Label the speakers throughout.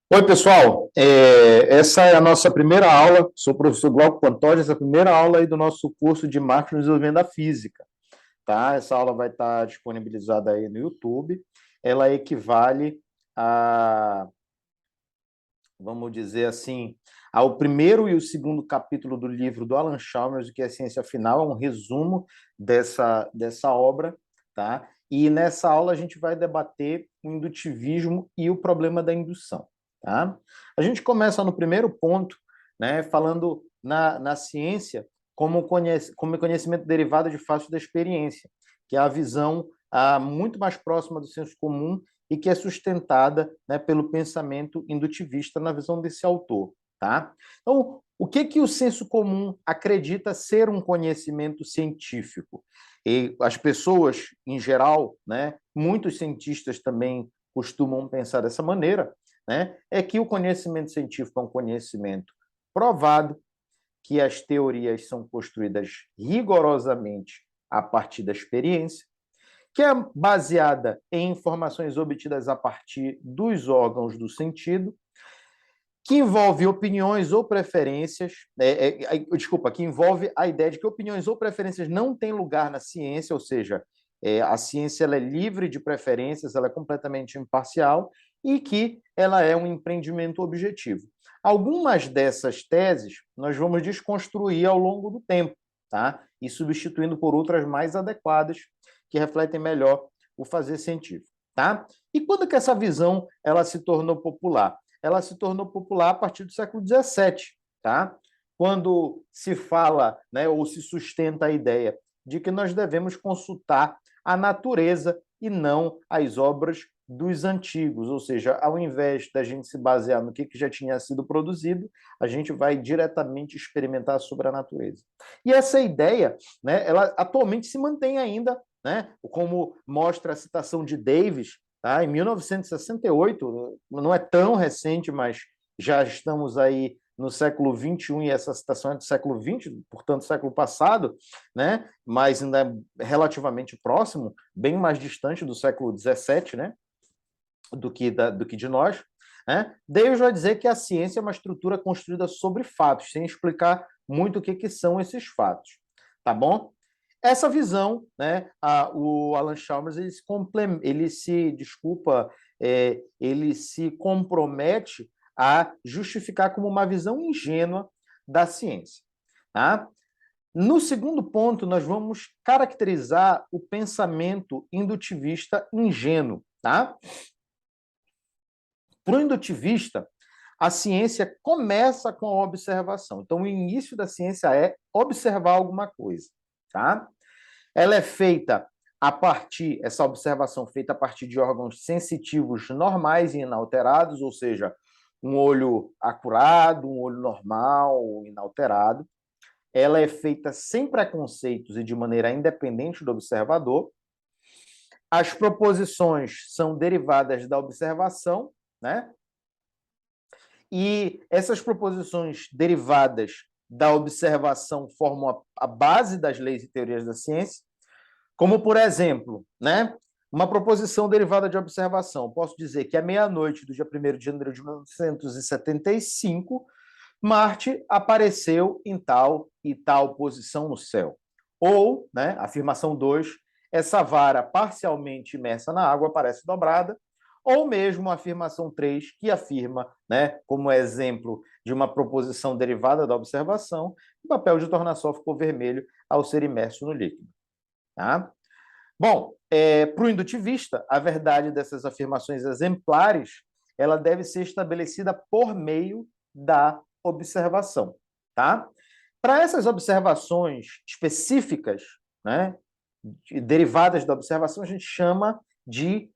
Speaker 1: Oi, pessoal. Essa é a nossa primeira aula. Sou o professor Glauco Pantoja, essa é a primeira aula aí do nosso curso de Marketing e Desenvolvimento da Física, tá? Essa aula vai estar disponibilizada aí no YouTube. Ela equivale a, vamos dizer assim, ao primeiro e o segundo capítulo do livro do Alan Chalmers, o que é Ciência Final, é um resumo dessa obra, tá? E nessa aula a gente vai debater o indutivismo e o problema da indução, tá? A gente começa no primeiro ponto, né, falando na ciência como conhecimento derivado de fato da experiência, que é a visão muito mais próxima do senso comum e que é sustentada, né, pelo pensamento indutivista na visão desse autor, tá? Então, o que o senso comum acredita ser um conhecimento científico? E as pessoas, em geral, né, muitos cientistas também costumam pensar dessa maneira, né, é que o conhecimento científico é um conhecimento provado, que as teorias são construídas rigorosamente a partir da experiência, que é baseada em informações obtidas a partir dos órgãos do sentido, que envolve opiniões ou preferências, desculpa, que envolve a ideia de que opiniões ou preferências não têm lugar na ciência, ou seja, a ciência ela é livre de preferências, ela é completamente imparcial e que ela é um empreendimento objetivo. Algumas dessas teses nós vamos desconstruir ao longo do tempo, tá? E substituindo por outras mais adequadas que refletem melhor o fazer científico, tá? E quando que essa visão ela se tornou popular? Ela se tornou popular a partir do século XVII, tá? Quando se fala, né, ou se sustenta a ideia de que nós devemos consultar a natureza e não as obras dos antigos, ou seja, ao invés da gente se basear no que já tinha sido produzido, a gente vai diretamente experimentar sobre a natureza. E essa ideia, né, ela atualmente se mantém ainda, né, como mostra a citação de Davis, tá? Em 1968, não é tão recente, mas já estamos aí no século XXI e essa citação é do século XX, portanto, século passado, né? Mas ainda é relativamente próximo, bem mais distante do século XVII, né? do que de nós. Né? Davis vai dizer que a ciência é uma estrutura construída sobre fatos, sem explicar muito o que são esses fatos. Tá bom? Essa visão, né, o Alan Chalmers ele se compromete a justificar como uma visão ingênua da ciência. Tá? No segundo ponto, nós vamos caracterizar o pensamento indutivista ingênuo. Tá? Para o indutivista, a ciência começa com a observação. Então, o início da ciência é observar alguma coisa. Tá? Ela é feita essa observação feita a partir de órgãos sensitivos normais e inalterados, ou seja, um olho acurado, um olho normal, inalterado. Ela é feita sem preconceitos e de maneira independente do observador. As proposições são derivadas da observação, né? E essas proposições derivadas da observação formam a base das leis e teorias da ciência. Como, por exemplo, né, uma proposição derivada de observação. Posso dizer que à meia-noite do dia 1º de janeiro de 1975, Marte apareceu em tal e tal posição no céu. Ou, né, afirmação 2, essa vara parcialmente imersa na água aparece dobrada. Ou mesmo a afirmação 3, que afirma, né, como exemplo de uma proposição derivada da observação, o papel de tornassol ficou vermelho ao ser imerso no líquido. Tá? Bom, para o indutivista, a verdade dessas afirmações exemplares ela deve ser estabelecida por meio da observação. Tá? Para essas observações específicas, né, derivadas da observação, a gente chama de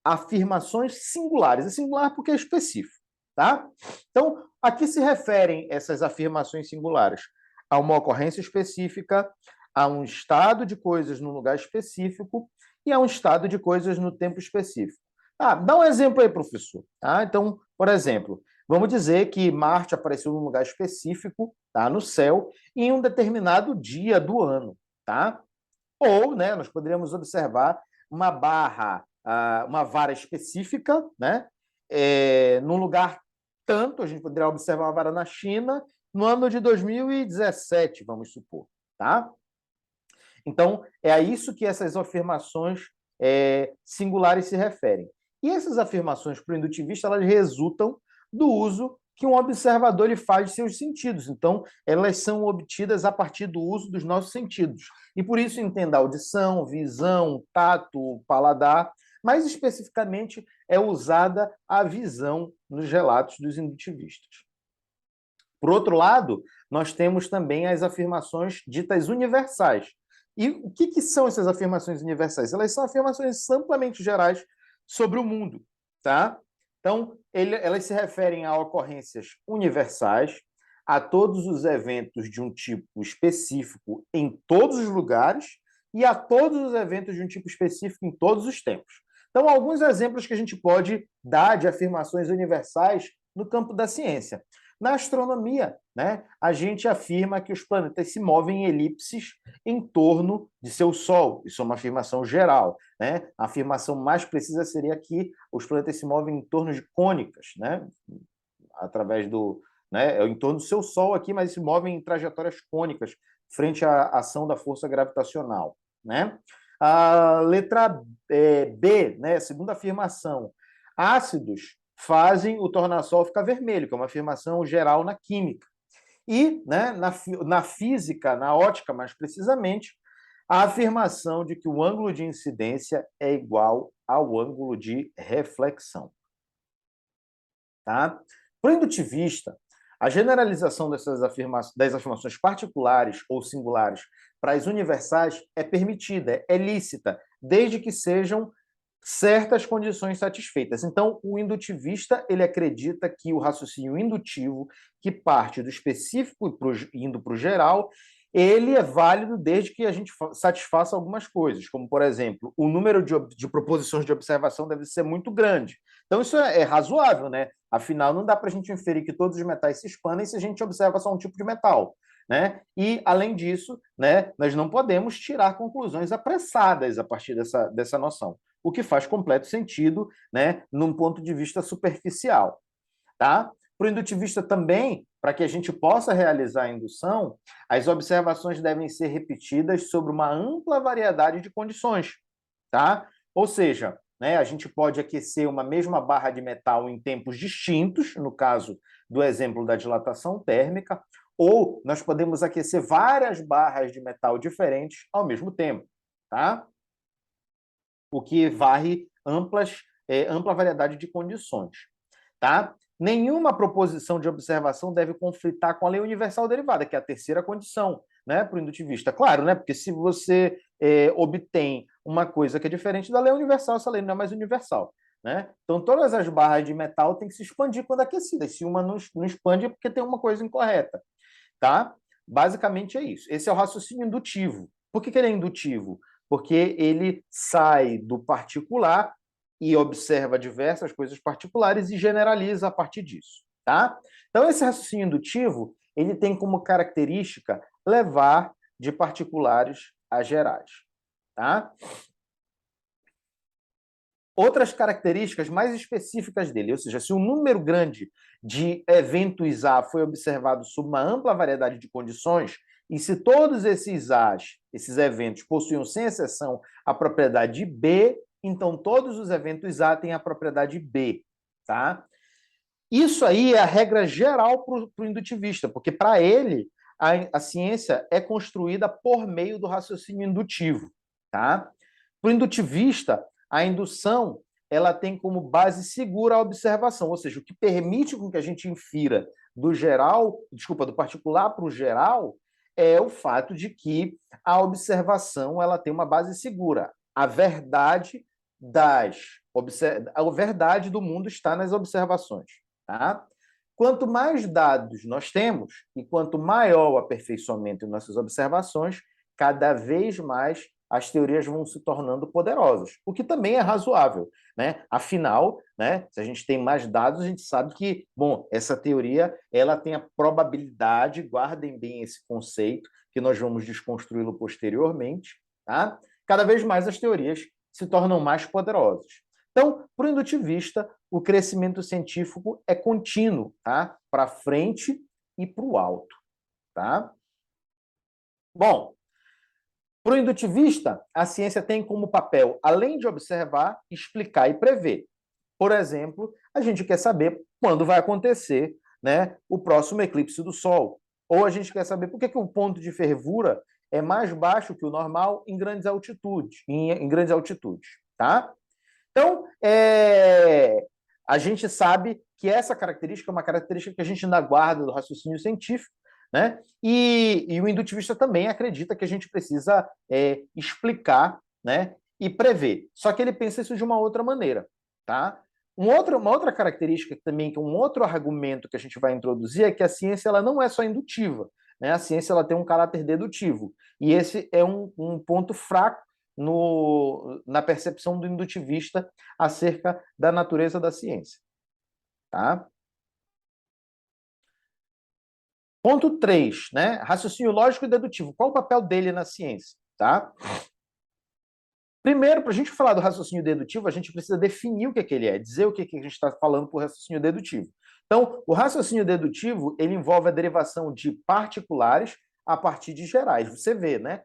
Speaker 1: afirmações singulares. É singular porque é específico. Tá? Então, a que se referem essas afirmações singulares? A uma ocorrência específica, a um estado de coisas num lugar específico e a um estado de coisas no tempo específico. Dá um exemplo aí, professor. Tá? Então, por exemplo, vamos dizer que Marte apareceu num lugar específico, tá, no céu, em um determinado dia do ano. Tá? Ou, né, nós poderíamos observar uma barra, uma vara específica, né, num lugar tanto, a gente poderia observar uma vara na China no ano de 2017, vamos supor, tá? Então, é a isso que essas afirmações singulares se referem. E essas afirmações para o indutivista, elas resultam do uso que um observador ele faz de seus sentidos. Então, elas são obtidas a partir do uso dos nossos sentidos. E por isso entenda audição, visão, tato, paladar, mais especificamente é usada a visão nos relatos dos indutivistas. Por outro lado, nós temos também as afirmações ditas universais. E o que são essas afirmações universais? Elas são afirmações amplamente gerais sobre o mundo, tá? Então, elas se referem a ocorrências universais, a todos os eventos de um tipo específico em todos os lugares e a todos os eventos de um tipo específico em todos os tempos. Então, alguns exemplos que a gente pode dar de afirmações universais no campo da ciência. Na astronomia, né, a gente afirma que os planetas se movem em elipses em torno de seu Sol. Isso é uma afirmação geral. Né? A afirmação mais precisa seria que os planetas se movem em torno de cônicas, né? Através do, né, em torno do seu Sol aqui, mas se movem em trajetórias cônicas frente à ação da força gravitacional. Né? A letra B, né, segunda afirmação, ácidos fazem o tornassol ficar vermelho, que é uma afirmação geral na química. E, né, na física, na ótica mais precisamente, a afirmação de que o ângulo de incidência é igual ao ângulo de reflexão. Tá? Para o indutivista, a generalização das afirmações particulares ou singulares para as universais é permitida, é lícita, desde que sejam certas condições satisfeitas. Então, o indutivista ele acredita que o raciocínio indutivo, que parte do específico indo para o geral, ele é válido desde que a gente satisfaça algumas coisas, como, por exemplo, o número de proposições de observação deve ser muito grande. Então, isso é razoável, né? Afinal, não dá para a gente inferir que todos os metais se expandem se a gente observa só um tipo de metal. Né? E, além disso, né, nós não podemos tirar conclusões apressadas a partir dessa noção, o que faz completo sentido, né, num ponto de vista superficial. Tá? Para o indutivista também, para que a gente possa realizar a indução, as observações devem ser repetidas sobre uma ampla variedade de condições. Tá? Ou seja, né, a gente pode aquecer uma mesma barra de metal em tempos distintos, no caso do exemplo da dilatação térmica, ou nós podemos aquecer várias barras de metal diferentes ao mesmo tempo, tá? O que varre ampla variedade de condições, tá? Nenhuma proposição de observação deve conflitar com a lei universal derivada, que é a terceira condição, né, para o indutivista. Claro, né, porque se você obtém uma coisa que é diferente da lei universal, essa lei não é mais universal. Né? Então, todas as barras de metal têm que se expandir quando aquecidas. Se uma não expande, é porque tem uma coisa incorreta. Tá? Basicamente é isso. Esse é o raciocínio indutivo. Por que ele é indutivo? Porque ele sai do particular e observa diversas coisas particulares e generaliza a partir disso. Tá? Então, esse raciocínio indutivo ele tem como característica levar de particulares a gerais. Tá? Outras características mais específicas dele, ou seja, se um número grande de eventos A foi observado sob uma ampla variedade de condições, e se todos esses A's, esses eventos, possuíam, sem exceção, a propriedade B, então todos os eventos A têm a propriedade B. Tá? Isso aí é a regra geral para o indutivista, porque para ele a ciência é construída por meio do raciocínio indutivo. Tá? Para o indutivista, a indução ela tem como base segura a observação, ou seja, o que permite com que a gente infira do particular para o geral, é o fato de que a observação ela tem uma base segura. A verdade a verdade do mundo está nas observações. Tá? Quanto mais dados nós temos e quanto maior o aperfeiçoamento em nossas observações, cada vez mais as teorias vão se tornando poderosas, o que também é razoável. Né? Afinal, né, se a gente tem mais dados, a gente sabe que, bom, essa teoria ela tem a probabilidade, guardem bem esse conceito, que nós vamos desconstruí-lo posteriormente, tá? Cada vez mais as teorias se tornam mais poderosas. Então, para o indutivista, o crescimento científico é contínuo, tá? Para frente e para o alto, tá? Bom, para o indutivista, a ciência tem como papel, além de observar, explicar e prever. Por exemplo, a gente quer saber quando vai acontecer, né, o próximo eclipse do Sol. Ou a gente quer saber por que o ponto de fervura é mais baixo que o normal em grandes altitudes, em grandes altitudes, tá? Então, a gente sabe que essa característica é uma característica que a gente ainda guarda do raciocínio científico, né? E o indutivista também acredita que a gente precisa explicar, né, e prever. Só que ele pensa isso de uma outra maneira, tá? Uma outra característica também, que é um outro argumento que a gente vai introduzir, é que a ciência ela não é só indutiva, né? A ciência ela tem um caráter dedutivo. E esse é um ponto fraco na percepção do indutivista acerca da natureza da ciência. Tá? Ponto 3, né? Raciocínio lógico e dedutivo. Qual o papel dele na ciência? Tá? Primeiro, para a gente falar do raciocínio dedutivo, a gente precisa definir o que ele é, dizer o que a gente está falando por raciocínio dedutivo. Então, o raciocínio dedutivo, ele envolve a derivação de particulares a partir de gerais. Você vê, né?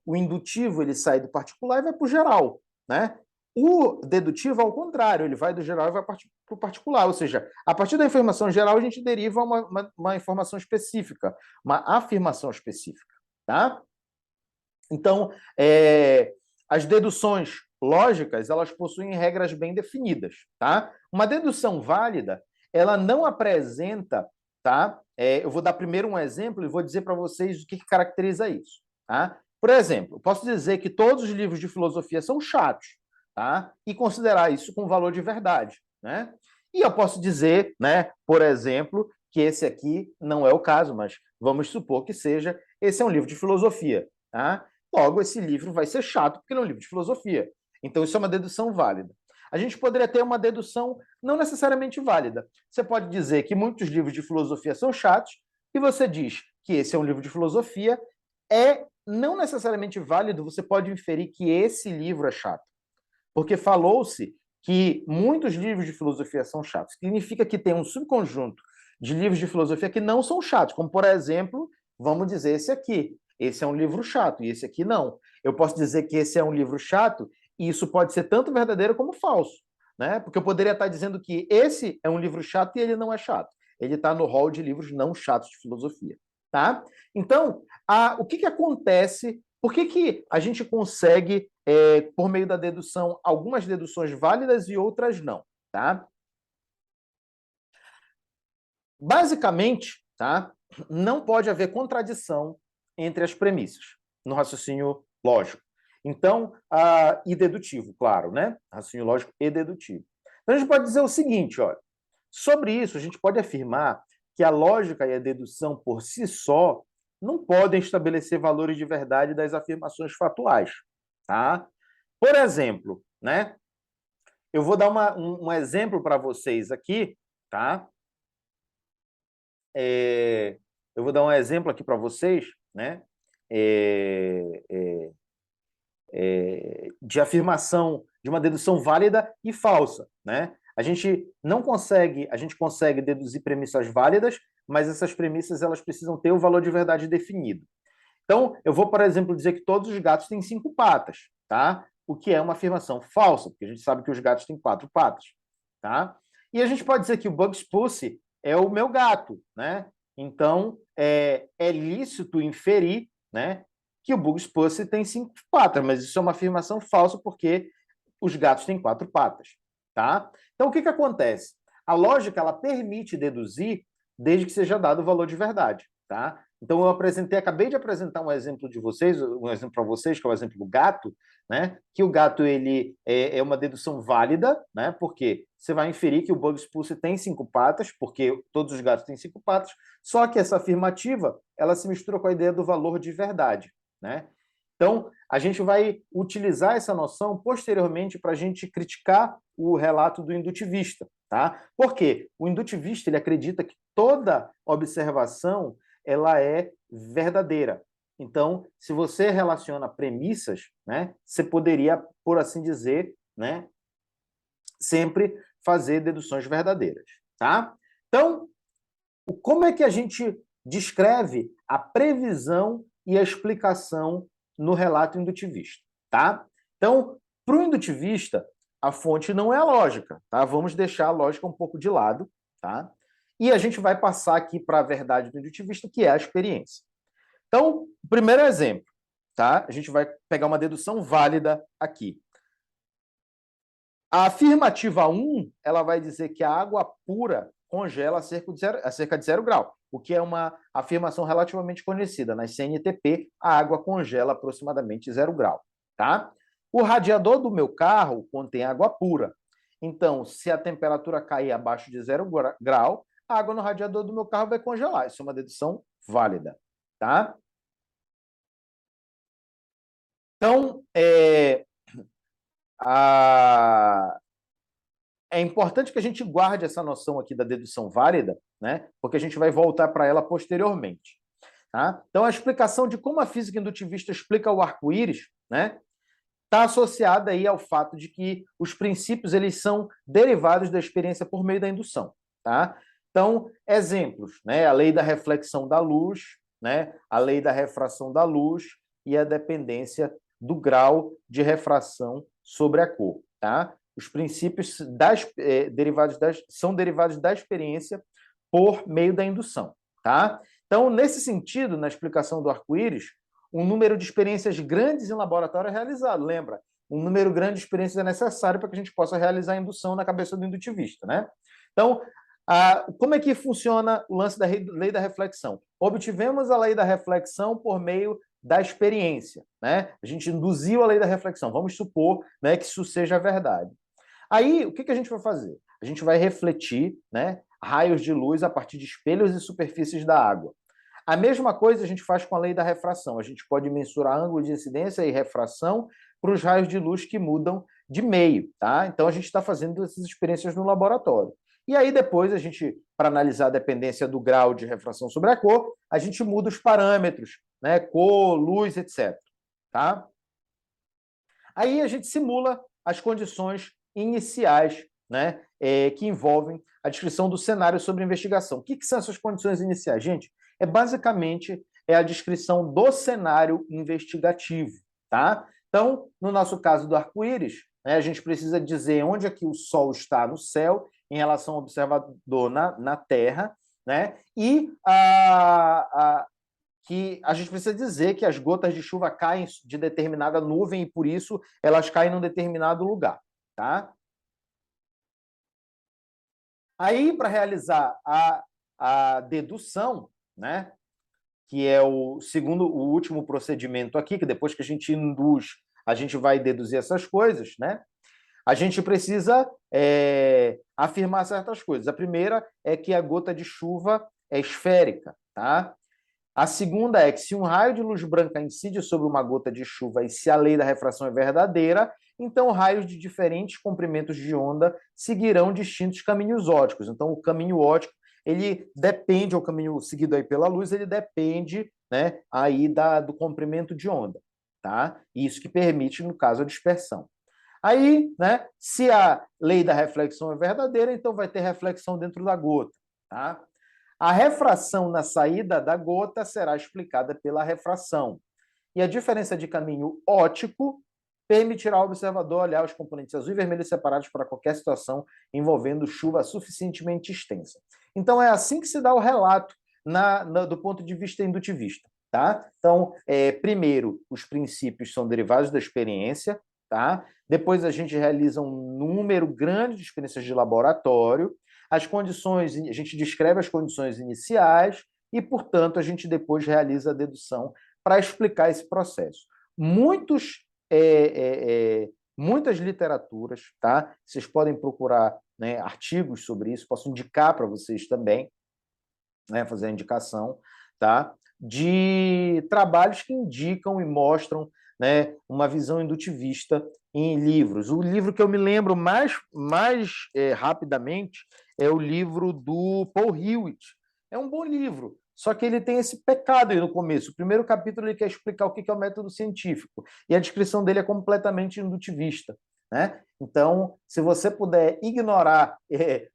Speaker 1: O indutivo, ele sai do particular e vai para o geral, né? O dedutivo, ao contrário, ele vai do geral e vai para o particular, ou seja, a partir da informação geral, a gente deriva uma informação específica, uma afirmação específica, tá? Então, as deduções lógicas, elas possuem regras bem definidas, tá? Uma dedução válida, ela não apresenta, tá? Eu vou dar primeiro um exemplo e vou dizer para vocês o que caracteriza isso, tá? Por exemplo, posso dizer que todos os livros de filosofia são chatos, tá? E considerar isso com valor de verdade, né? E eu posso dizer, né, por exemplo, que esse aqui não é o caso, mas vamos supor que seja, esse é um livro de filosofia, tá? Logo, esse livro vai ser chato, porque ele é um livro de filosofia. Então, isso é uma dedução válida. A gente poderia ter uma dedução não necessariamente válida. Você pode dizer que muitos livros de filosofia são chatos, e você diz que esse é um livro de filosofia, é não necessariamente válido, você pode inferir que esse livro é chato. Porque falou-se que muitos livros de filosofia são chatos. Significa que tem um subconjunto de livros de filosofia que não são chatos, como, por exemplo, vamos dizer esse aqui. Esse é um livro chato e esse aqui não. Eu posso dizer que esse é um livro chato e isso pode ser tanto verdadeiro como falso, né? Porque eu poderia estar dizendo que esse é um livro chato e ele não é chato. Ele está no rol de livros não chatos de filosofia, tá? Então, o que acontece? Por que a gente consegue, por meio da dedução, algumas deduções válidas e outras não, tá? Basicamente, tá? Não pode haver contradição entre as premissas no raciocínio lógico. Então, e dedutivo, claro, né? Raciocínio lógico e dedutivo. Então, a gente pode dizer o seguinte, olha, sobre isso, a gente pode afirmar que a lógica e a dedução por si só não podem estabelecer valores de verdade das afirmações fatuais, tá? Por exemplo, né? Eu vou dar um exemplo para vocês aqui, tá? Eu vou dar um exemplo aqui para vocês, né? De afirmação, de uma dedução válida e falsa, né? A gente consegue deduzir premissas válidas, mas essas premissas elas precisam ter o valor de verdade definido. Então, eu vou, por exemplo, dizer que todos os gatos têm 5 patas, tá? O que é uma afirmação falsa, porque a gente sabe que os gatos têm 4 patas, tá? E a gente pode dizer que o Bugs Pussy é o meu gato, né? Então, é lícito inferir, né, que o Bugs Pussy tem 5 patas, mas isso é uma afirmação falsa porque os gatos têm 4 patas, tá? Então, o que acontece? A lógica, ela permite deduzir desde que seja dado o valor de verdade, tá? Então, acabei de apresentar um exemplo de vocês, um exemplo para vocês, que é o exemplo do gato, né? Que o gato ele é uma dedução válida, né? Porque você vai inferir que o Bugs Pussy tem 5 patas, porque todos os gatos têm 5 patas, só que essa afirmativa ela se mistura com a ideia do valor de verdade, né? Então, a gente vai utilizar essa noção posteriormente para a gente criticar o relato do indutivista, tá? Por quê? O indutivista ele acredita que toda observação ela é verdadeira. Então, se você relaciona premissas, né, você poderia, por assim dizer, né, sempre fazer deduções verdadeiras, tá? Então, como é que a gente descreve a previsão e a explicação no relato indutivista, tá? Então, para o indutivista, a fonte não é a lógica, tá? Vamos deixar a lógica um pouco de lado, tá? E a gente vai passar aqui para a verdade do indutivista, que é a experiência. Então, o primeiro exemplo, tá? A gente vai pegar uma dedução válida aqui. A afirmativa 1, ela vai dizer que a água pura congela a cerca de 0 grau, o que é uma afirmação relativamente conhecida. Nas CNTP, a água congela aproximadamente 0 grau, tá? O radiador do meu carro contém água pura. Então, se a temperatura cair abaixo de 0 grau, a água no radiador do meu carro vai congelar. Isso é uma dedução válida, tá? Então, é importante que a gente guarde essa noção aqui da dedução válida, né? Porque a gente vai voltar para ela posteriormente. Tá? Então, a explicação de como a física indutivista explica o arco-íris, né, está associada aí ao fato de que os princípios eles são derivados da experiência por meio da indução. Tá? Então, exemplos, né, a lei da reflexão da luz, né, a lei da refração da luz e a dependência do grau de refração sobre a cor. Tá? Os princípios são derivados da experiência por meio da indução. Tá? Então, nesse sentido, na explicação do arco-íris, um número de experiências grandes em laboratório é realizado. Lembra? Um número grande de experiências é necessário para que a gente possa realizar a indução na cabeça do indutivista. Né? Então, como é que funciona o lance da lei da reflexão? Obtivemos a lei da reflexão por meio da experiência. Né? A gente induziu a lei da reflexão. Vamos supor, né, que isso seja verdade. Aí, o que a gente vai fazer? A gente vai refletir, né, raios de luz a partir de espelhos e superfícies da água. A mesma coisa a gente faz com a lei da refração. A gente pode mensurar ângulo de incidência e refração para os raios de luz que mudam de meio, tá? Então a gente está fazendo essas experiências no laboratório. E aí depois a gente, para analisar a dependência do grau de refração sobre a cor, a gente muda os parâmetros, né? Cor, luz, etc. Tá? Aí a gente simula as condições iniciais, né, que envolvem a descrição do cenário sobre investigação. O que são essas condições iniciais, gente? Basicamente a descrição do cenário investigativo, tá? Então, no nosso caso do arco-íris, né, a gente precisa dizer onde é que o Sol está no céu em relação ao observador na Terra, né? E que a gente precisa dizer que as gotas de chuva caem de determinada nuvem e, por isso, elas caem num determinado lugar, tá? Aí, para realizar a dedução, né, que é o último procedimento aqui, que depois que a gente induz, a gente vai deduzir essas coisas, né? A gente precisa afirmar certas coisas. A primeira é que a gota de chuva é esférica, tá? A segunda é que se um raio de luz branca incide sobre uma gota de chuva e se a lei da refração é verdadeira, então raios de diferentes comprimentos de onda seguirão distintos caminhos ópticos. Então, o caminho óptico, ele depende, o caminho seguido aí pela luz, ele depende, né, aí do comprimento de onda, tá? Isso que permite, no caso, a dispersão. Aí, né, se a lei da reflexão é verdadeira, então vai ter reflexão dentro da gota, tá? A refração na saída da gota será explicada pela refração. E a diferença de caminho óptico permitirá ao observador olhar os componentes azul e vermelho separados para qualquer situação envolvendo chuva suficientemente extensa. Então, é assim que se dá o relato do ponto de vista indutivista. Tá? Então, primeiro, os princípios são derivados da experiência. Tá? Depois, a gente realiza um número grande de experiências de laboratório. As condições, a gente descreve as condições iniciais e, portanto, a gente depois realiza a dedução para explicar esse processo. Muitas literaturas, tá? Vocês podem procurar, né, artigos sobre isso, posso indicar para vocês também, né, fazer a indicação, tá? De trabalhos que indicam e mostram, né, uma visão indutivista em livros. O livro que eu me lembro mais rapidamente é o livro do Paul Hewitt. É um bom livro, só que ele tem esse pecado aí no começo. O primeiro capítulo ele quer explicar o que é o método científico, e a descrição dele é completamente indutivista. né? Então, se você puder ignorar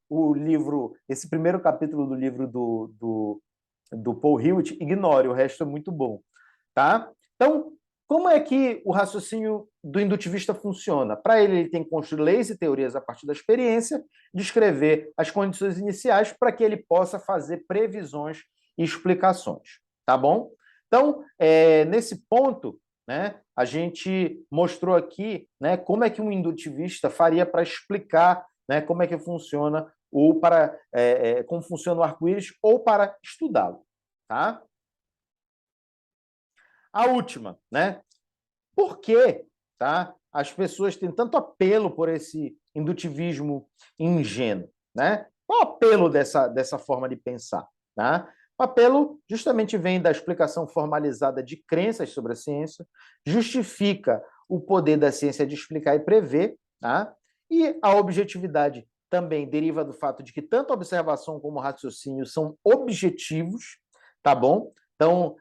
Speaker 1: o livro, esse primeiro capítulo do livro do Paul Hewitt, ignore, o resto é muito bom, tá? Então, como é que o raciocínio do indutivista funciona? Para ele, ele tem que construir leis e teorias a partir da experiência, descrever as condições iniciais para que ele possa fazer previsões e explicações, tá bom? Então, nesse ponto, né, a gente mostrou aqui, né, como é que um indutivista faria para explicar, né, como é que funciona ou para como funciona o arco-íris ou para estudá-lo, tá? A última, né? Por que, tá? As pessoas têm tanto apelo por esse indutivismo ingênuo, né? Qual o apelo dessa forma de pensar, tá? O apelo justamente vem da explicação formalizada de crenças sobre a ciência, justifica o poder da ciência de explicar e prever, tá? E a objetividade também deriva do fato de que tanto a observação como o raciocínio são objetivos, tá bom? Então,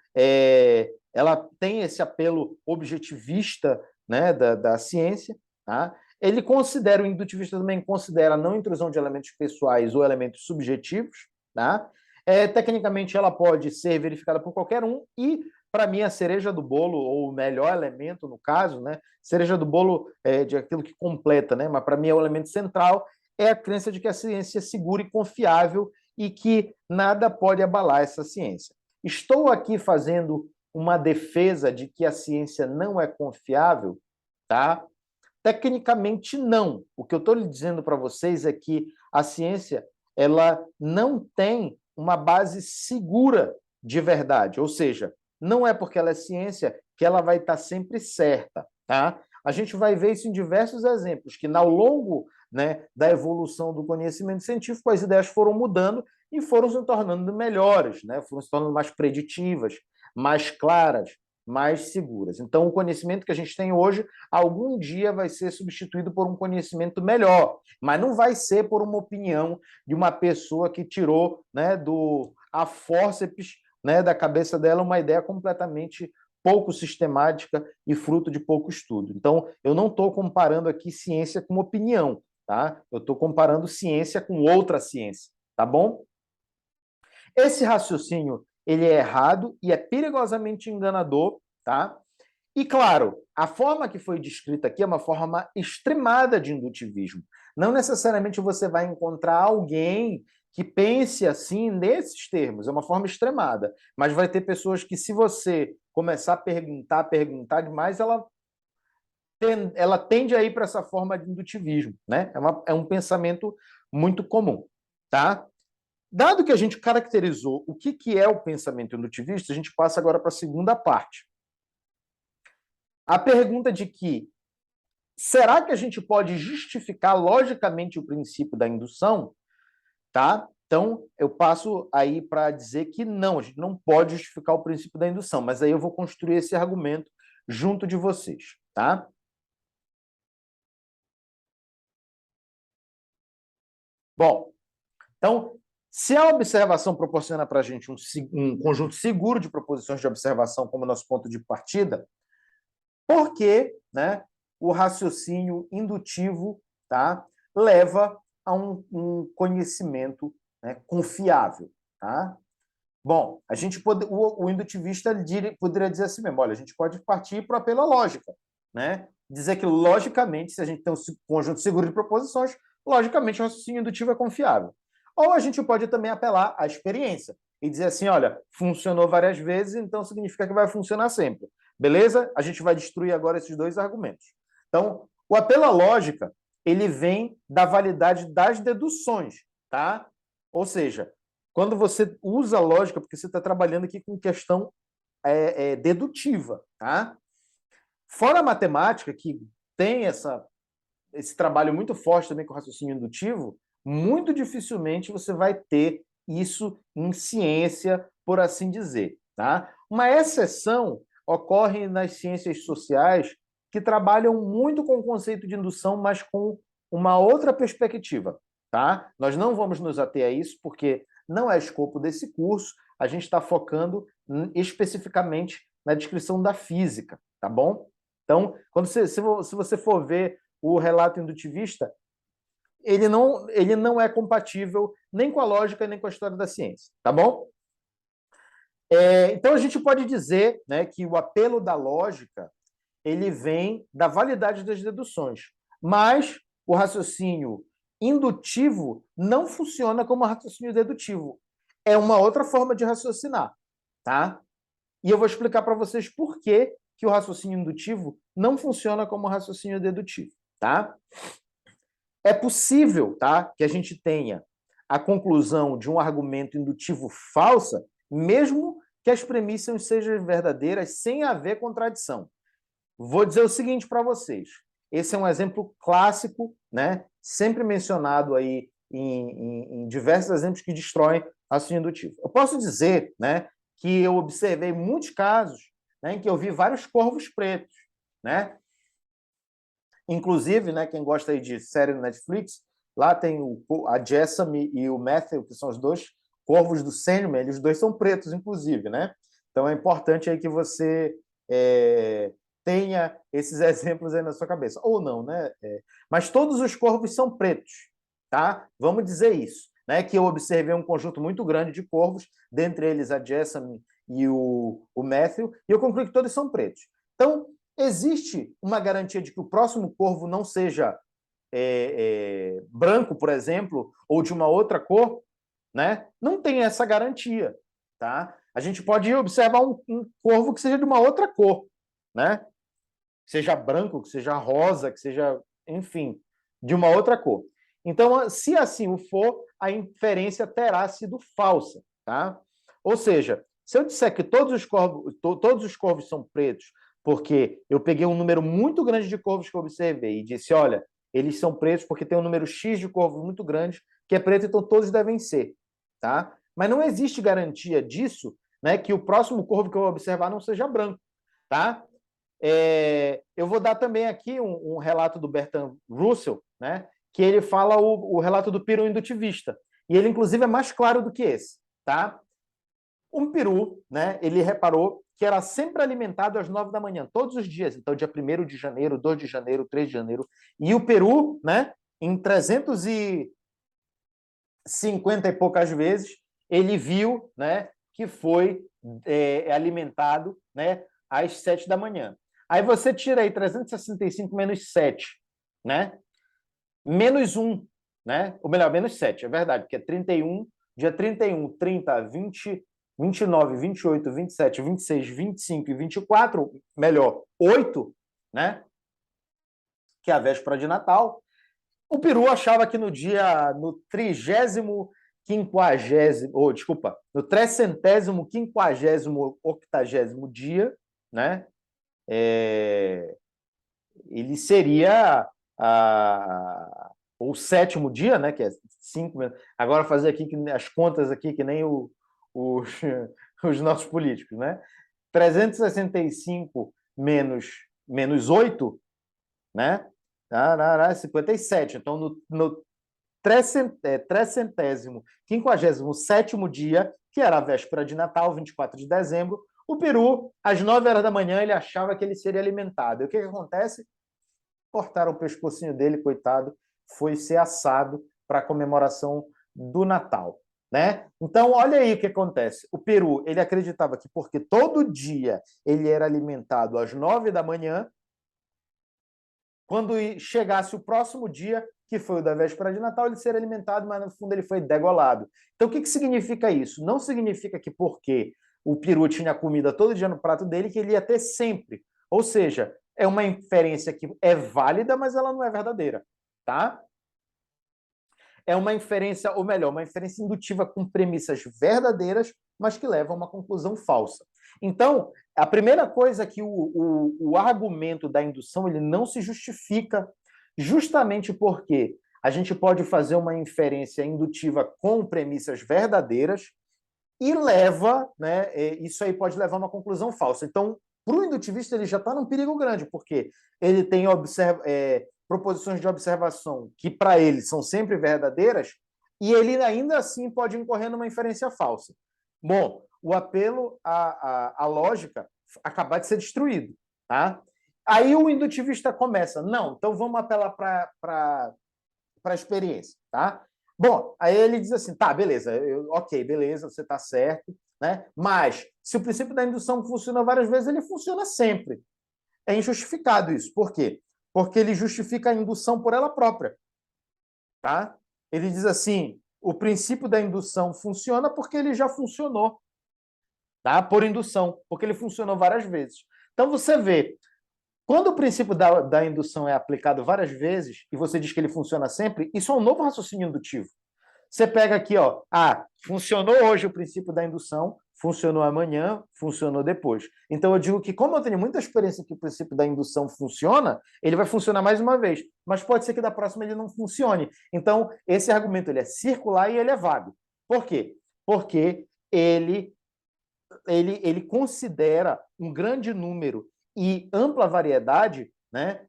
Speaker 1: ela tem esse apelo objetivista, né, da ciência, tá? Ele considera, o indutivista também considera a não intrusão de elementos pessoais ou elementos subjetivos, tá? Tecnicamente, ela pode ser verificada por qualquer um e, para mim, a cereja do bolo, ou o melhor elemento, no caso, né? Cereja do bolo de aquilo que completa, né? Mas, para mim, é o elemento central, é a crença de que a ciência é segura e confiável e que nada pode abalar essa ciência. Estou aqui fazendo uma defesa de que a ciência não é confiável, tá? Tecnicamente, não. O que eu estou lhe dizendo para vocês é que a ciência ela não tem uma base segura de verdade. Ou seja, não é porque ela é ciência que ela vai estar sempre certa, tá? A gente vai ver isso em diversos exemplos, que ao longo, né, da evolução do conhecimento científico, as ideias foram mudando e foram se tornando melhores, né? Foram se tornando mais preditivas, mais claras, mais seguras. Então, o conhecimento que a gente tem hoje, algum dia vai ser substituído por um conhecimento melhor, mas não vai ser por uma opinião de uma pessoa que tirou, né, a fórceps, né, da cabeça dela uma ideia completamente pouco sistemática e fruto de pouco estudo. Então, eu não estou comparando aqui ciência com opinião, tá? Eu estou comparando ciência com outra ciência, tá bom? Esse raciocínio ele é errado e é perigosamente enganador, tá? E, claro, a forma que foi descrita aqui é uma forma extremada de indutivismo. Não necessariamente você vai encontrar alguém que pense assim nesses termos, é uma forma extremada. Mas vai ter pessoas que, se você começar a perguntar demais, ela tende a ir para essa forma de indutivismo, né? É um pensamento muito comum, tá? Dado que a gente caracterizou o que é o pensamento indutivista, a gente passa agora para a segunda parte. A pergunta de que será que a gente pode justificar logicamente o princípio da indução? Tá? Então, eu passo aí para dizer que não, a gente não pode justificar o princípio da indução, mas aí eu vou construir esse argumento junto de vocês, tá? Bom, então, se a observação proporciona para a gente um conjunto seguro de proposições de observação como nosso ponto de partida, por que, né, o raciocínio indutivo, tá, leva a um conhecimento, né, confiável? Tá? Bom, o indutivista poderia dizer assim mesmo, olha, a gente pode partir para pela lógica, né? Dizer que, logicamente, se a gente tem um conjunto seguro de proposições, logicamente o raciocínio indutivo é confiável. Ou a gente pode também apelar à experiência e dizer assim, olha, funcionou várias vezes, então significa que vai funcionar sempre. Beleza? A gente vai destruir agora esses dois argumentos. Então, o apelo à lógica, ele vem da validade das deduções, tá? Ou seja, quando você usa a lógica, porque você está trabalhando aqui com questão dedutiva, tá? Fora a matemática, que tem esse trabalho muito forte também com o raciocínio indutivo, muito dificilmente você vai ter isso em ciência, por assim dizer, tá? Uma exceção ocorre nas ciências sociais que trabalham muito com o conceito de indução, mas com uma outra perspectiva, tá? Nós não vamos nos ater a isso porque não é escopo desse curso, a gente está focando especificamente na descrição da física, tá bom? Então, se você for ver o relato indutivista ele não é compatível nem com a lógica, nem com a história da ciência, tá bom? Então, a gente pode dizer, né, que o apelo da lógica ele vem da validade das deduções, mas o raciocínio indutivo não funciona como raciocínio dedutivo. É uma outra forma de raciocinar, tá? E eu vou explicar para vocês por que o raciocínio indutivo não funciona como raciocínio dedutivo, tá? É possível, tá, que a gente tenha a conclusão de um argumento indutivo falsa, mesmo que as premissas sejam verdadeiras, sem haver contradição. Vou dizer o seguinte para vocês. Esse é um exemplo clássico, né, sempre mencionado aí em diversos exemplos que destroem raciocínio indutivo. Eu posso dizer, né, que eu observei muitos casos, né, em que eu vi vários corvos pretos, né? Inclusive, né, quem gosta aí de série no Netflix, lá tem a Jessamy e o Matthew, que são os dois corvos do Sandman, eles dois são pretos, inclusive, né? Então é importante aí que você tenha esses exemplos aí na sua cabeça. Ou não, né? Mas todos os corvos são pretos, tá? Vamos dizer isso, né? Que eu observei um conjunto muito grande de corvos, dentre eles a Jessamy e o Matthew, e eu concluí que todos são pretos. Então, existe uma garantia de que o próximo corvo não seja branco, por exemplo, ou de uma outra cor, né? Não tem essa garantia, tá? A gente pode observar um corvo que seja de uma outra cor, né? Que seja branco, que seja rosa, que seja, enfim, de uma outra cor. Então, se assim o for, a inferência terá sido falsa, tá? Ou seja, se eu disser que todos os corvos são pretos, porque eu peguei um número muito grande de corvos que eu observei e disse, olha, eles são pretos porque tem um número X de corvos muito grande que é preto, então todos devem ser, tá? Mas não existe garantia disso, né, que o próximo corvo que eu observar não seja branco, tá? Eu vou dar também aqui um relato do Bertrand Russell, né, que ele fala o relato do peru indutivista. E ele, inclusive, é mais claro do que esse, tá? Um peru, né, ele reparou que era sempre alimentado às 9 da manhã, todos os dias. Então, dia 1º de janeiro, 2 de janeiro, 3 de janeiro. E o peru, né, em 350 e poucas vezes, ele viu, né, que foi alimentado, né, às 7 da manhã. Aí você tira aí 365 menos 7, né? Menos 1, né? Ou melhor, menos 7, é verdade, porque é 31, dia 31, 30, 20, 29, 28, 27, 26, 25 e 24, melhor, 8, né? Que é a véspera de Natal. O peru achava que no 350º dia, né? Ele seria o 7º dia, né? Que é 5. Agora fazer aqui as contas aqui que nem os nossos políticos, né? 365 menos 8, né? 57. Então, no 357º dia, que era a véspera de Natal, 24 de dezembro, o peru, às 9 horas da manhã, ele achava que ele seria alimentado. E o que acontece? Cortaram o pescocinho dele, coitado, foi ser assado para a comemoração do Natal, né? Então, olha aí o que acontece. O peru, ele acreditava que porque todo dia ele era alimentado às 9 da manhã, quando chegasse o próximo dia, que foi o da véspera de Natal, ele seria alimentado, mas no fundo ele foi degolado. Então, o que significa isso? Não significa que porque o peru tinha comida todo dia no prato dele, que ele ia ter sempre. Ou seja, é uma inferência que é válida, mas ela não é verdadeira, tá? É uma inferência, ou melhor, uma inferência indutiva com premissas verdadeiras, mas que levam a uma conclusão falsa. Então, a primeira coisa é que o argumento da indução ele não se justifica justamente porque a gente pode fazer uma inferência indutiva com premissas verdadeiras e leva, né, isso aí pode levar a uma conclusão falsa. Então, para o indutivista, ele já está num perigo grande, porque ele tem proposições de observação que, para ele, são sempre verdadeiras, e ele ainda assim pode incorrer numa inferência falsa. Bom, o apelo à lógica acabar de ser destruído, tá? Aí o indutivista começa, não, então vamos apelar para a experiência, tá? Bom, aí ele diz assim, tá, beleza, ok, beleza, você está certo, né? Mas se o princípio da indução funciona várias vezes, ele funciona sempre. É injustificado isso. Por quê? Porque ele justifica a indução por ela própria, tá? Ele diz assim, o princípio da indução funciona porque ele já funcionou, tá? Por indução, porque ele funcionou várias vezes. Então você vê, quando o princípio da indução é aplicado várias vezes e você diz que ele funciona sempre, isso é um novo raciocínio indutivo. Você pega aqui, ó, funcionou hoje o princípio da indução, funcionou amanhã, funcionou depois. Então eu digo que, como eu tenho muita experiência que o princípio da indução funciona, ele vai funcionar mais uma vez, mas pode ser que da próxima ele não funcione. Então, esse argumento ele é circular e ele é vago. Por quê? Porque ele considera um grande número e ampla variedade, né,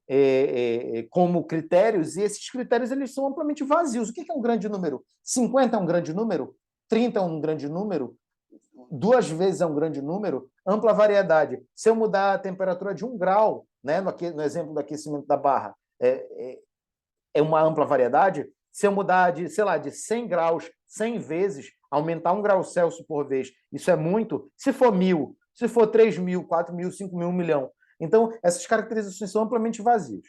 Speaker 1: como critérios, e esses critérios eles são amplamente vazios. O que é um grande número? 50 é um grande número? 30 é um grande número? 2 vezes é um grande número? Ampla variedade. Se eu mudar a temperatura de 1 grau, né, no exemplo do aquecimento da barra, é uma ampla variedade? Se eu mudar de, sei lá, de 100 graus 100 vezes, aumentar 1 grau Celsius por vez, isso é muito? Se for 1.000, se for 3.000, 4.000, 5.000, 1 milhão. Então, essas caracterizações são amplamente vazias.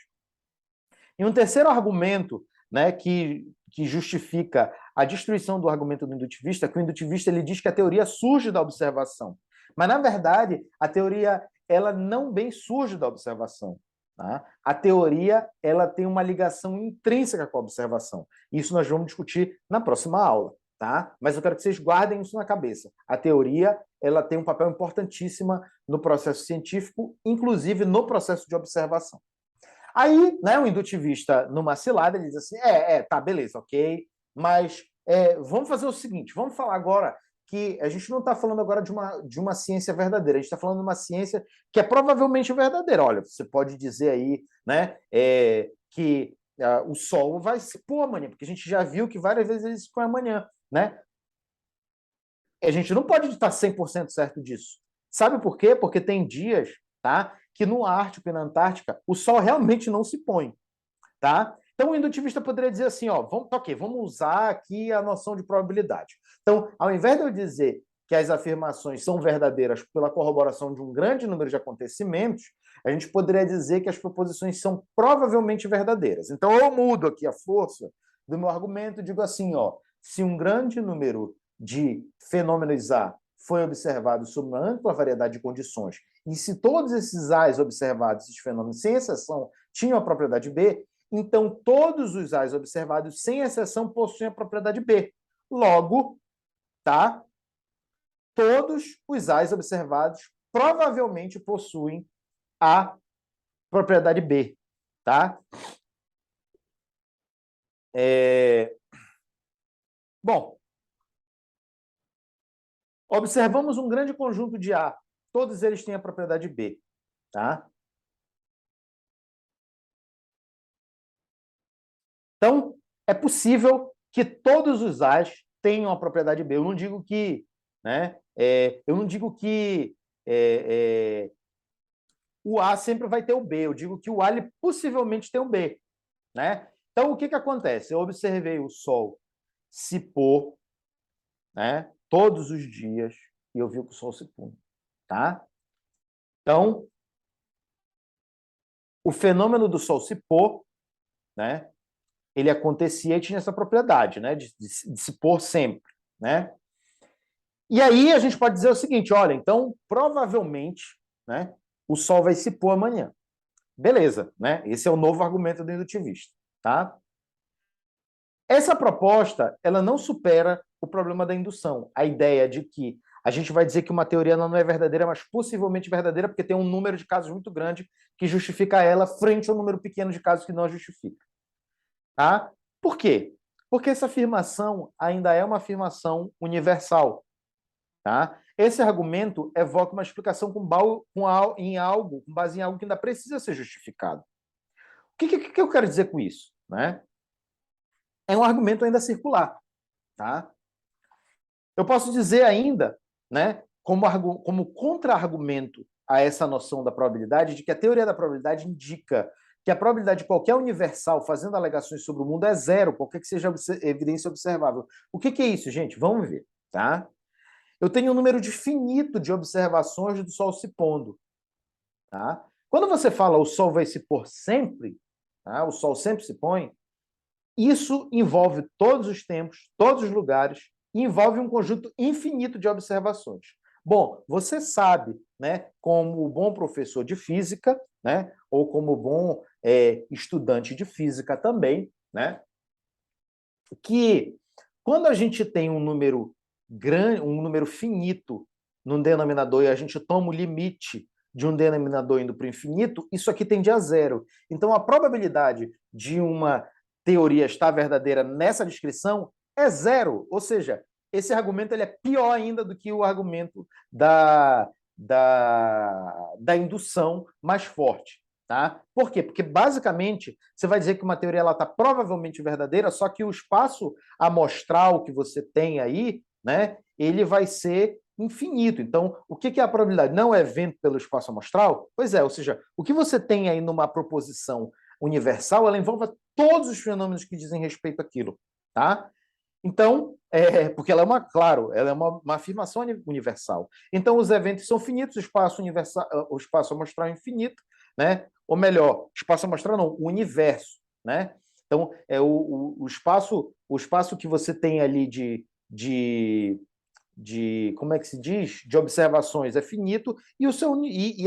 Speaker 1: E um terceiro argumento, né, que justifica a destruição do argumento do indutivista, é que o indutivista ele diz que a teoria surge da observação. Mas, na verdade, a teoria ela não bem surge da observação. Tá? A teoria ela tem uma ligação intrínseca com a observação. Isso nós vamos discutir na próxima aula. Tá? Mas eu quero que vocês guardem isso na cabeça. A teoria ela tem um papel importantíssimo no processo científico, inclusive no processo de observação. Aí, né, o indutivista, numa cilada, ele diz assim, tá, beleza, ok, mas vamos fazer o seguinte, vamos falar agora que a gente não está falando agora de uma ciência verdadeira, a gente está falando de uma ciência que é provavelmente verdadeira. Olha, você pode dizer aí, né, que o Sol vai se pôr amanhã, porque a gente já viu que várias vezes ele se põe amanhã, né? A gente não pode estar 100% certo disso. Sabe por quê? Porque tem dias, tá, que no Ártico e na Antártica o Sol realmente não se põe, tá? Então o indutivista poderia dizer assim, ó, vamos usar aqui a noção de probabilidade. Então, ao invés de eu dizer que as afirmações são verdadeiras pela corroboração de um grande número de acontecimentos, a gente poderia dizer que as proposições são provavelmente verdadeiras. Então eu mudo aqui a força do meu argumento e digo assim, ó, se um grande número de fenômenos A foi observado sob uma ampla variedade de condições, e se todos esses A's observados, esses fenômenos, sem exceção, tinham a propriedade B, então todos os A's observados, sem exceção, possuem a propriedade B. Logo, tá? Todos os A's observados provavelmente possuem a propriedade B, tá? Bom, observamos um grande conjunto de A. Todos eles têm a propriedade B, tá? Então, é possível que todos os A's tenham a propriedade B. Eu não digo que, né? Eu não digo que o A sempre vai ter o B. Eu digo que o A ele possivelmente tem o B, né? Então, o que acontece? Eu observei o Sol se pôr, né, todos os dias e eu vi que o Sol se pôr, tá? Então, o fenômeno do Sol se pôr, né, ele acontecia e tinha essa propriedade, né, de se pôr sempre, né? E aí a gente pode dizer o seguinte, olha, então, provavelmente, né, o Sol vai se pôr amanhã. Beleza, né? Esse é o novo argumento do indutivista, tá? Essa proposta, ela não supera o problema da indução, a ideia de que a gente vai dizer que uma teoria não é verdadeira, mas possivelmente verdadeira, porque tem um número de casos muito grande que justifica ela frente ao número pequeno de casos que não a justifica. Tá? Por quê? Porque essa afirmação ainda é uma afirmação universal. Tá? Esse argumento evoca uma explicação com base em algo que ainda precisa ser justificado. O que eu quero dizer com isso? Né? É um argumento ainda circular. Tá? Eu posso dizer ainda, né, como contra-argumento a essa noção da probabilidade de que a teoria da probabilidade indica que a probabilidade de qualquer universal fazendo alegações sobre o mundo é zero, qualquer que seja evidência observável. O que é isso, gente? Vamos ver, tá? Eu tenho um número finito de observações do Sol se pondo, tá? Quando você fala o Sol vai se pôr sempre, tá? O Sol sempre se põe, isso envolve todos os tempos, todos os lugares, e envolve um conjunto infinito de observações. Bom, você sabe, né, como bom professor de física, né, ou como bom estudante de física também, né, que quando a gente tem um número grande, um número finito num denominador e a gente toma o limite de um denominador indo para o infinito, isso aqui tende a zero. Então, a probabilidade de uma teoria estar verdadeira nessa descrição é zero. Ou seja, esse argumento ele é pior ainda do que o argumento da indução mais forte. Tá? Por quê? Porque, basicamente, você vai dizer que uma teoria está provavelmente verdadeira, só que o espaço amostral que você tem aí, né, ele vai ser infinito. Então, o que é a probabilidade? Não é evento pelo espaço amostral? Pois é, ou seja, o que você tem aí numa proposição universal, ela envolve todos os fenômenos que dizem respeito àquilo. Tá? Então, porque ela é claro, ela é uma afirmação universal. Então, os eventos são finitos, o espaço universal, o espaço amostral é infinito, né? Ou melhor, espaço amostral não, o universo, né? Então, o espaço que você tem ali como é que se diz? De observações é finito, e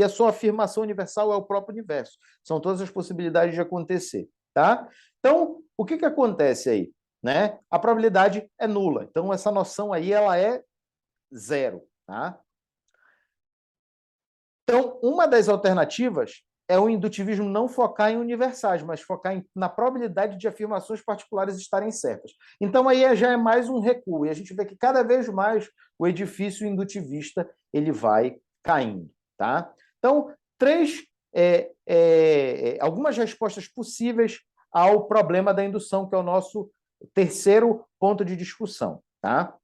Speaker 1: a sua afirmação universal é o próprio universo. São todas as possibilidades de acontecer, tá? Então, o que acontece aí? Né? A probabilidade é nula. Então, essa noção aí ela é zero. Tá? Então, uma das alternativas é o indutivismo não focar em universais, mas focar na probabilidade de afirmações particulares estarem certas. Então, aí já é mais um recuo. E a gente vê que cada vez mais o edifício indutivista ele vai caindo. Tá? Então, algumas respostas possíveis ao problema da indução, que é o nosso terceiro ponto de discussão. Tá?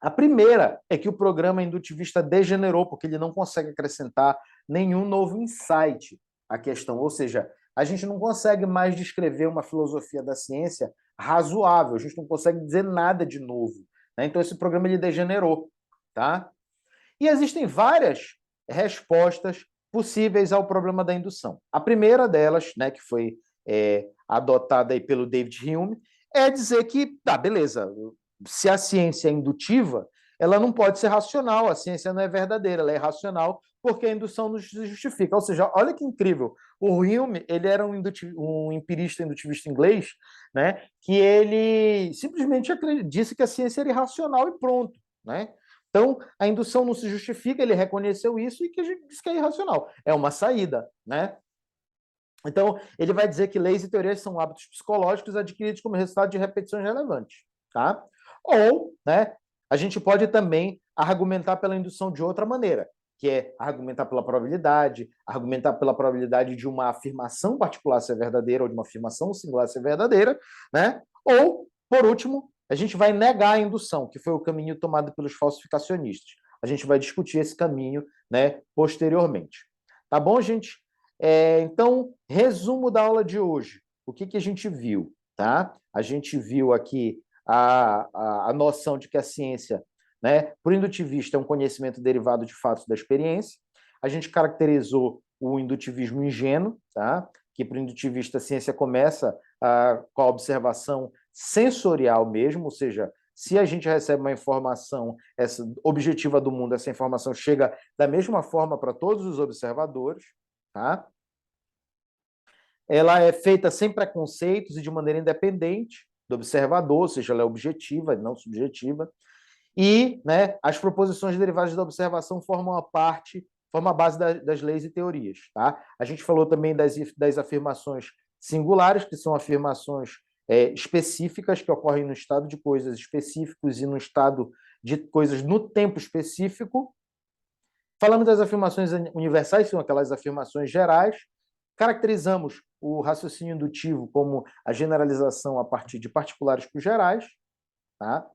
Speaker 1: A primeira é que o programa indutivista degenerou, porque ele não consegue acrescentar nenhum novo insight à questão. Ou seja, a gente não consegue mais descrever uma filosofia da ciência razoável, a gente não consegue dizer nada de novo. Né? Então, esse programa ele degenerou. Tá? E existem várias respostas possíveis ao problema da indução. A primeira delas, né, que foi adotada aí pelo David Hume, é dizer que, tá, beleza, se a ciência é indutiva, ela não pode ser racional, a ciência não é verdadeira, ela é racional porque a indução não se justifica. Ou seja, olha que incrível, o Hume ele era um empirista indutivista inglês, né, que ele simplesmente disse que a ciência era irracional e pronto. Né? Então, a indução não se justifica, ele reconheceu isso e que a gente diz que é irracional. É uma saída. Né? Então, ele vai dizer que leis e teorias são hábitos psicológicos adquiridos como resultado de repetições relevantes. Tá? Ou, né, a gente pode também argumentar pela indução de outra maneira, que é argumentar pela probabilidade de uma afirmação particular ser verdadeira ou de uma afirmação singular ser verdadeira, né? Ou, por último, a gente vai negar a indução, que foi o caminho tomado pelos falsificacionistas. A gente vai discutir esse caminho, né, posteriormente. Tá bom, gente? Então, resumo da aula de hoje. O que a gente viu? Tá? A gente viu aqui a noção de que a ciência, né, por indutivista, é um conhecimento derivado de fatos da experiência. A gente caracterizou o indutivismo ingênuo, tá? Que por indutivista a ciência começa com a observação sensorial mesmo, ou seja, se a gente recebe uma informação objetiva do mundo, essa informação chega da mesma forma para todos os observadores. Tá? Ela é feita sem preconceitos e de maneira independente do observador, ou seja, ela é objetiva, não subjetiva. E, né, as proposições derivadas da observação formam a base das leis e teorias. Tá? A gente falou também das afirmações singulares, que são afirmações específicas que ocorrem no estado de coisas específicos e no estado de coisas no tempo específico. Falamos das afirmações universais, são aquelas afirmações gerais. Caracterizamos o raciocínio indutivo como a generalização a partir de particulares para os gerais. Tá?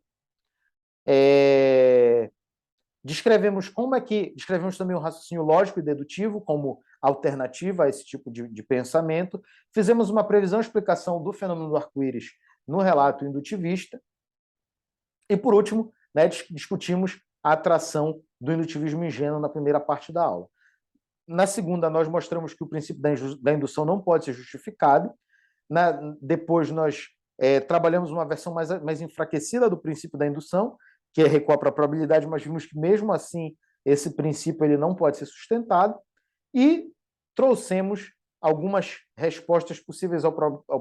Speaker 1: Descrevemos também o raciocínio lógico e dedutivo como alternativa a esse tipo de pensamento. Fizemos uma previsão e explicação do fenômeno do arco-íris no relato indutivista. E, por último, né, discutimos a atração do indutivismo ingênuo na primeira parte da aula. Na segunda, nós mostramos que o princípio da indução não pode ser justificado. Depois, nós trabalhamos uma versão mais enfraquecida do princípio da indução, que é recuar para a probabilidade, mas vimos que, mesmo assim, esse princípio ele não pode ser sustentado. E trouxemos algumas respostas possíveis ao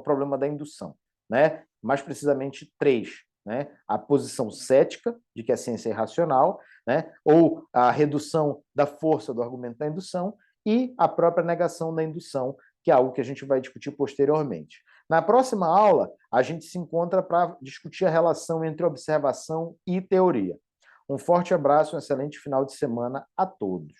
Speaker 1: problema da indução, né? Mais precisamente 3. Né? A posição cética, de que a ciência é irracional, né? Ou a redução da força do argumento da indução, e a própria negação da indução, que é algo que a gente vai discutir posteriormente. Na próxima aula, a gente se encontra para discutir a relação entre observação e teoria. Um forte abraço, um excelente final de semana a todos.